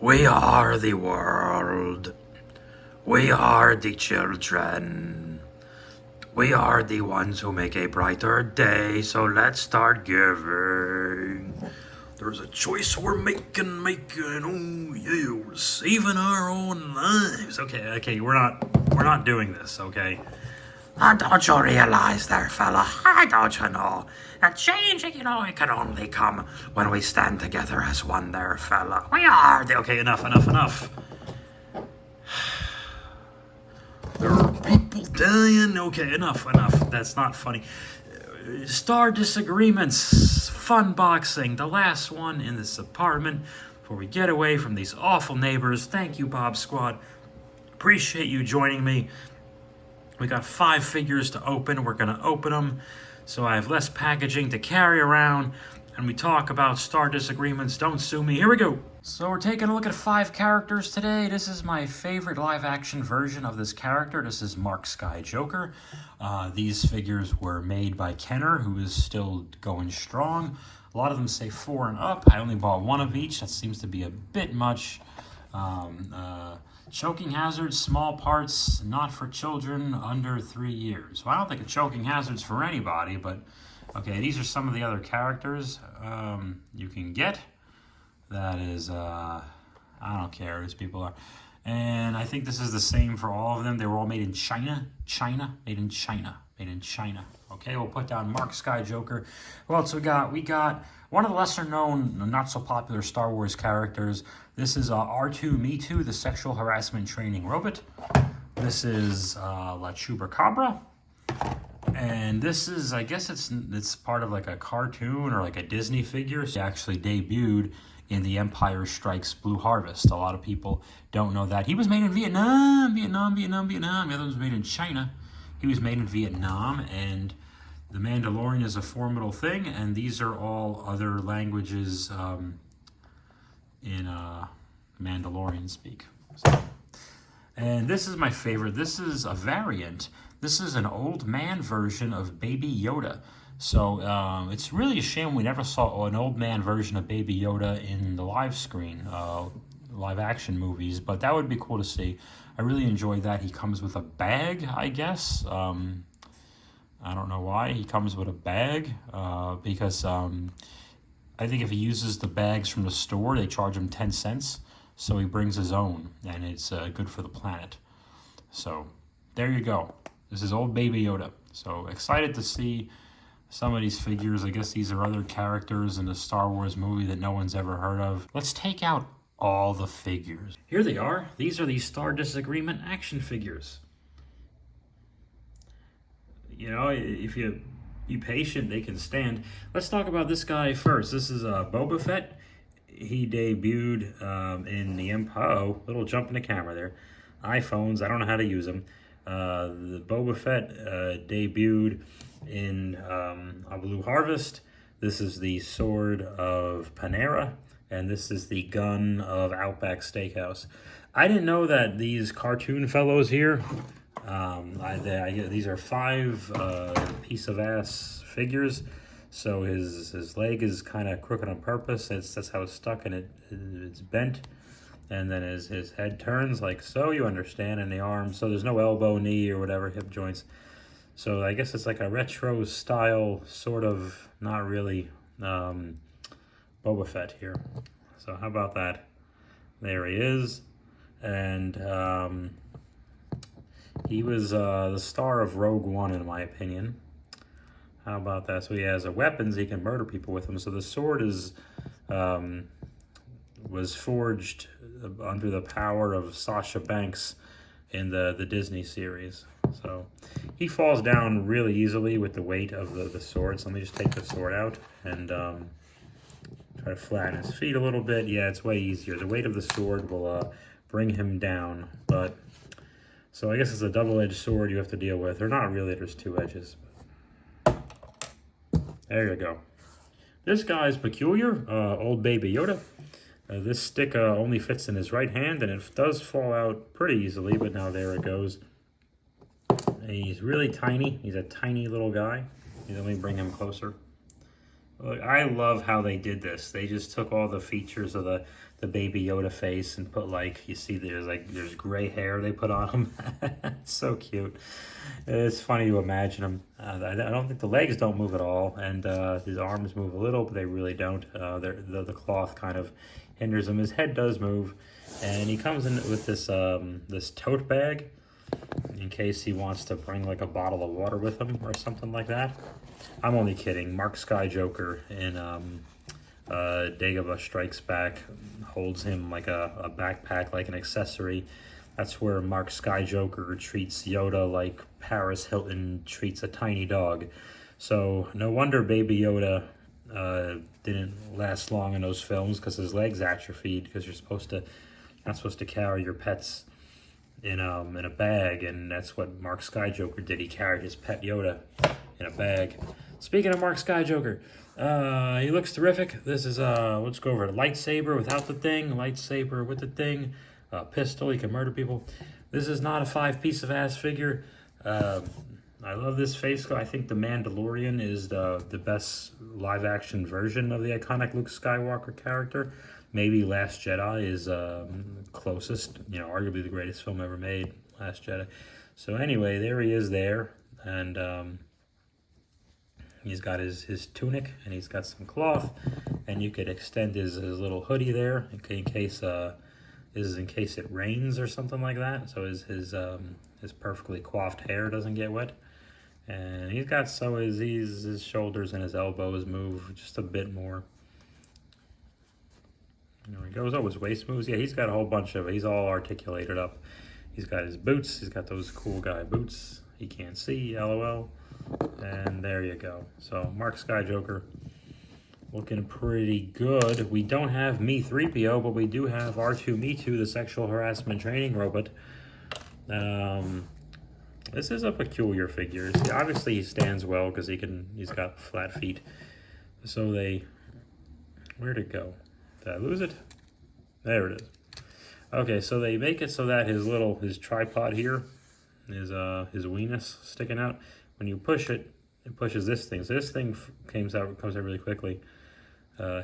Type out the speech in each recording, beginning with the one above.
We are the world. We are the children. We are the ones who make a brighter day, so let's start giving. There's a choice we're making, oh yeah, we're saving our own lives. Okay, we're not doing this, okay? Don't you realize there, fella? Don't you know? That change, it can only come when we stand together as one there, fella. We are the... Okay, enough. There are people dying. Okay, enough. That's not funny. Star disagreements. Funboxing. The last one in this apartment before we get away from these awful neighbors. Thank you, Bob Squad. Appreciate you joining me. We got 5 figures to open. We're going to open them so I have less packaging to carry around. And we talk about star disagreements. Don't sue me. Here we go. So we're taking a look at 5 characters today. This is my favorite live-action version of this character. This is Mark Sky Joker. These figures were made by Kenner, who is still going strong. A lot of them say 4 and up. I only bought 1 of each. That seems to be a bit much. Choking hazards, small parts, not for children under 3 years. Well, I don't think a choking hazard's for anybody, but okay, these are some of the other characters you can get. That is, I don't care who these people are. And I think this is the same for all of them. They were all made in China. Made in China. Okay, we'll put down Mark Sky Joker. Who else we got? We got one of the lesser known, not so popular Star Wars characters. This is R2-Me2, the sexual harassment training robot. This is La Chupacabra. And this is, I guess it's part of like a cartoon or like a Disney figure. He actually debuted in The Empire Strikes Blue Harvest. A lot of people don't know that. He was made in Vietnam. The other one was made in China. He was made in Vietnam, and the Mandalorian is a formidable thing, and these are all other languages in Mandalorian speak. So. And this is my favorite. This is a variant. This is an old man version of Baby Yoda. So it's really a shame we never saw an old man version of Baby Yoda in the live action movies, but that would be cool to see. I really enjoyed that. He comes with a bag, I guess. I don't know why he comes with a bag, because I think if he uses the bags from the store, they charge him 10 cents. So he brings his own, and it's good for the planet. So there you go. This is old Baby Yoda. So excited to see some of these figures. I guess these are other characters in the Star Wars movie that no one's ever heard of. Let's take out all the figures. Here they are. These are the Star Disagreement action figures. You know, if you be patient, they can stand. Let's talk about this guy first. This is Boba Fett. He debuted in the Empire. Oh, little jump in the camera there. iPhones, I don't know how to use them. The Boba Fett debuted in A Blue Harvest. This is the sword of Panera, and this is the gun of Outback Steakhouse. I didn't know that these cartoon fellows here, these are 5 piece of ass figures. So his leg is kind of crooked on purpose. That's how it's stuck, and it's bent. And then his head turns like so, you understand, and the arm. So there's no elbow, knee, or whatever, hip joints. So I guess it's like a retro style, sort of, not really, Boba Fett here. So how about that? There he is. And he was the star of Rogue One, in my opinion. How about that? So he has weapons, he can murder people with them. So the sword is was forged under the power of Sasha Banks in the Disney series. So he falls down really easily with the weight of the sword. So let me just take the sword out and try to flatten his feet a little bit. Yeah, it's way easier. The weight of the sword will bring him down. But so I guess it's a double-edged sword you have to deal with. Or not really, there's 2 edges. There you go. This guy's peculiar, old Baby Yoda. This stick only fits in his right hand, and it does fall out pretty easily, but now there it goes. And he's really tiny. He's a tiny little guy. Let me bring him closer. Look, I love how they did this. They just took all the features of the the Baby Yoda face and put like, you see there's gray hair they put on him. It's so cute. It's funny to imagine him. I don't think the legs don't move at all, and his arms move a little, but they really don't. The cloth kind of hinders him. His head does move, and he comes in with this this tote bag in case he wants to bring like a bottle of water with him or something like that. I'm only kidding. Mark Skyjoker in Dagobah Strikes Back holds him like a backpack, like an accessory. That's where Mark Skyjoker treats Yoda like Paris Hilton treats a tiny dog. So no wonder Baby Yoda didn't last long in those films, because his legs atrophied, because you're not supposed to carry your pets in a bag, and that's what Mark Skyjoker did. He carried his pet Yoda in a bag. Speaking of Mark Skyjoker, he looks terrific. This is let's go over it. Lightsaber without the thing, lightsaber with the thing, pistol, he can murder people. This is not a 5-piece of ass figure. I love this face sculpt. I think The Mandalorian is the best live action version of the iconic Luke Skywalker character. Maybe Last Jedi is closest, arguably the greatest film ever made, Last Jedi. So anyway, there he is there, and he's got his tunic, and he's got some cloth, and you could extend his little hoodie there in case this is in case it rains or something like that. So his perfectly coiffed hair doesn't get wet, and he's got his shoulders and his elbows move just a bit more. There he goes. Oh, his waist moves. Yeah, he's got a whole bunch of it. He's all articulated up. He's got his boots. He's got those cool guy boots. He can't see, LOL. And there you go. So Mark Skyjoker looking pretty good. We don't have Me-3PO, but we do have R2-Me2, the sexual harassment training robot. This is a peculiar figure. See, obviously he stands well because he's got flat feet. So where'd it go? Did I lose it? There it is. Okay, so they make it so that his tripod here, his weenus sticking out. When you push it, it pushes this thing. So this thing comes out really quickly.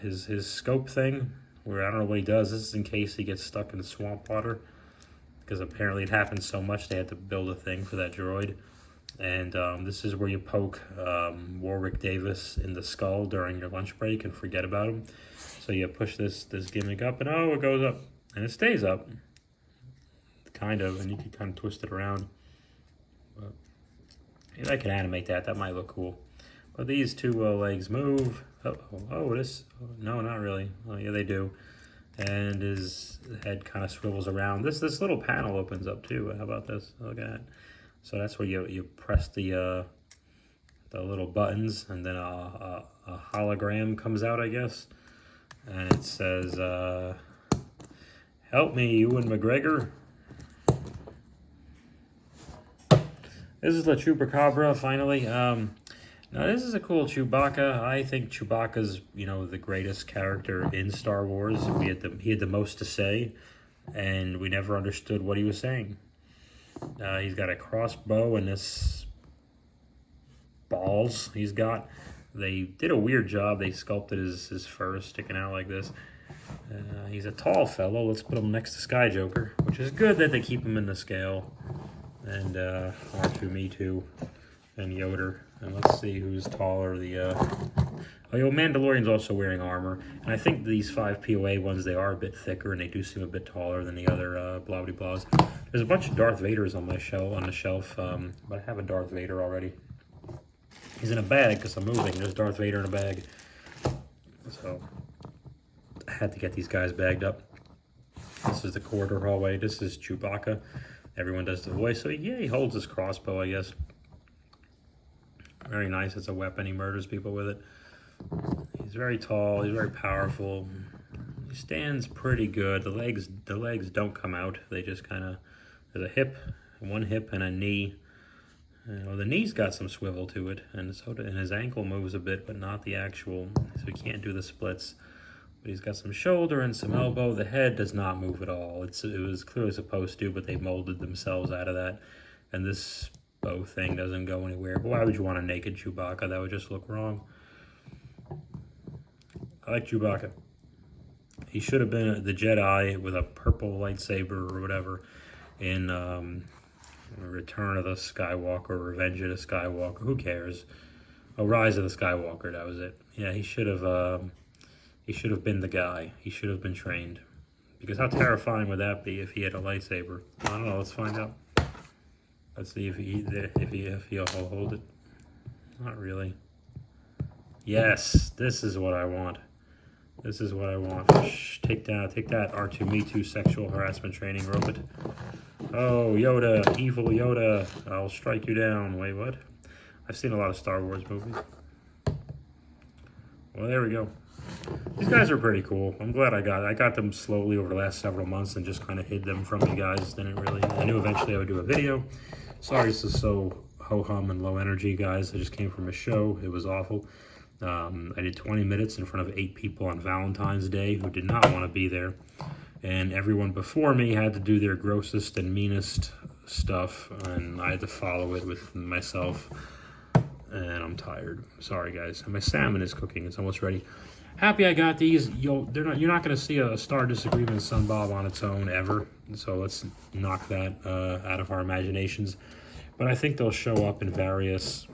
His scope thing, where I don't know what he does. This is in case he gets stuck in swamp water, because apparently it happens so much they had to build a thing for that droid. And this is where you poke Warwick Davis in the skull during your lunch break and forget about him. So you push this gimmick up, and it goes up, and it stays up, kind of, and you can kind of twist it around. But if I can animate that, that might look cool. But these two legs move. No, not really. Oh yeah, they do. And his head kind of swivels around. This little panel opens up too. How about this? Look at that. So that's where you press the little buttons, and then a hologram comes out, I guess. And it says, "Help me, Ewan McGregor." This is the Chupacabra, finally. Now this is a cool Chewbacca. I think Chewbacca's, the greatest character in Star Wars. He had the most to say, and we never understood what he was saying. He's got a crossbow and this balls he's got. They did a weird job. They sculpted his fur sticking out like this. He's a tall fellow. Let's put him next to Skyjoker, which is good that they keep him in the scale. And R2-Me2 and Yoder. And let's see who's taller. Mandalorian's also wearing armor. And I think these 5 POA ones, they are a bit thicker, and they do seem a bit taller than the other blah-blah-blahs. There's a bunch of Darth Vaders on the shelf, but I have a Darth Vader already. He's in a bag because I'm moving. There's Darth Vader in a bag. So I had to get these guys bagged up. This is the corridor hallway. This is Chewbacca. Everyone does the voice. So yeah, he holds his crossbow, I guess. Very nice. It's a weapon. He murders people with it. He's very tall. He's very powerful. He stands pretty good. The legs don't come out. They just kind of, there's a hip, one hip and a knee. The knee's got some swivel to it, and his ankle moves a bit, but not the actual, so he can't do the splits. But he's got some shoulder and some elbow. The head does not move at all. It was clearly supposed to, but they molded themselves out of that. And this bow thing doesn't go anywhere. But why would you want a naked Chewbacca? That would just look wrong. I like Chewbacca. He should have been the Jedi with a purple lightsaber or whatever in Return of the Skywalker, Revenge of the Skywalker. Who cares? Oh, Rise of the Skywalker. That was it. Yeah, he should have. He should have been the guy. He should have been trained. Because how terrifying would that be if he had a lightsaber? I don't know. Let's find out. Let's see if he'll hold it. Not really. Yes, this is what I want. This is what I want. Shh, take that, R2 Me Too sexual harassment training robot. Oh, Yoda, evil Yoda, I'll strike you down. Wait, what? I've seen a lot of Star Wars movies. Well, there we go. These guys are pretty cool. I'm glad I got them slowly over the last several months and just kind of hid them from you guys. I knew eventually I would do a video. Sorry this is so ho-hum and low energy, guys. I just came from a show. It was awful. I did 20 minutes in front of 8 people on Valentine's Day who did not want to be there. And everyone before me had to do their grossest and meanest stuff, and I had to follow it with myself. And I'm tired. Sorry, guys. And my salmon is cooking. It's almost ready. Happy I got these. You're not going to see a Star Disagreement Sunbob on its own ever. So let's knock that out of our imaginations. But I think they'll show up in various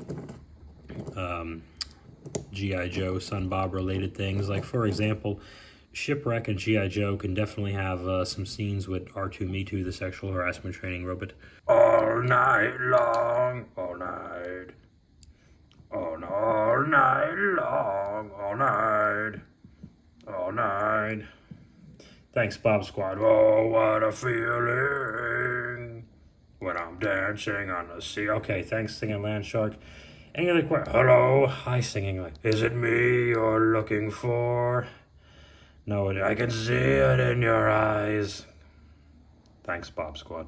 G.I. Joe, Sunbob related things. Like, for example, Shipwreck and G.I. Joe can definitely have some scenes with R2 Me Too, the sexual harassment training robot. All night long, all night. All night long, all night. All night. Thanks, Bob Squad. Oh, what a feeling when I'm dancing on the sea. Okay, thanks, Singing Land Shark. Any other questions? Hello? Hi, singing like, is it me you're looking for? No, I can see it in your eyes. Thanks, Bob Squad.